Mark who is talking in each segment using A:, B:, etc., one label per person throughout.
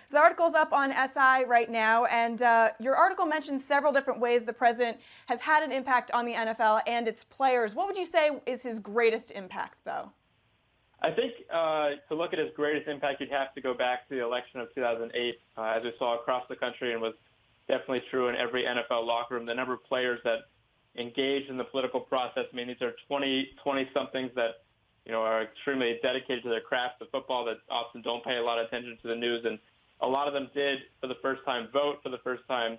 A: So the article's up on SI right now, and your article mentions several different ways the president has had an impact on the NFL and its players. What would you say is his greatest impact, though?
B: I think to look at his greatest impact, you'd have to go back to the election of 2008, as we saw across the country and was definitely true in every NFL locker room. The number of players that engaged in the political process. I mean, these are 20-somethings that, are extremely dedicated to their craft of football that often don't pay a lot of attention to the news. And a lot of them did, for the first time, vote, for the first time,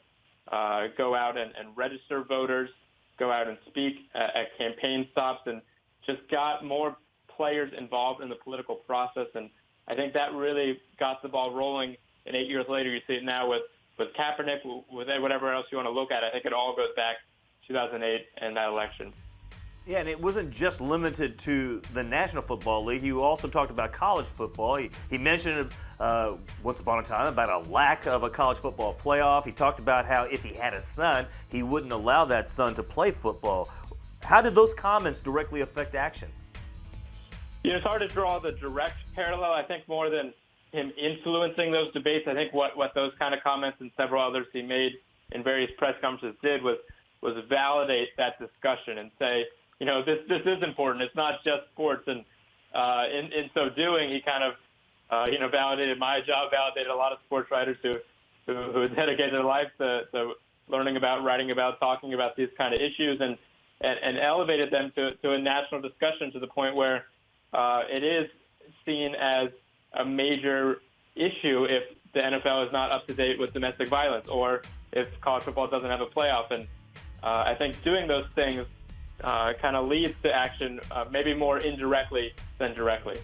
B: go out and register voters, go out and speak at campaign stops, and just got more players involved in the political process. And I think that really got the ball rolling. And 8 years later, you see it now with Kaepernick, with whatever else you want to look at. I think it all goes back to 2008 and that election.
C: Yeah, and it wasn't just limited to the National Football League. You also talked about college football. He mentioned once upon a time about a lack of a college football playoff. He talked about how if he had a son, he wouldn't allow that son to play football. How did those comments directly affect action?
B: It's hard to draw the direct parallel. I think more than him influencing those debates, I think what those kind of comments and several others he made in various press conferences did was validate that discussion and say, this is important. It's not just sports. And in so doing, he kind of, validated my job, validated a lot of sports writers who dedicated their lives to learning about, writing about, talking about these kind of issues, and elevated them to a national discussion to the point where it is seen as a major issue if the NFL is not up to date with domestic violence or if college football doesn't have a playoff. And I think doing those things kind of leads to action, maybe more indirectly than directly.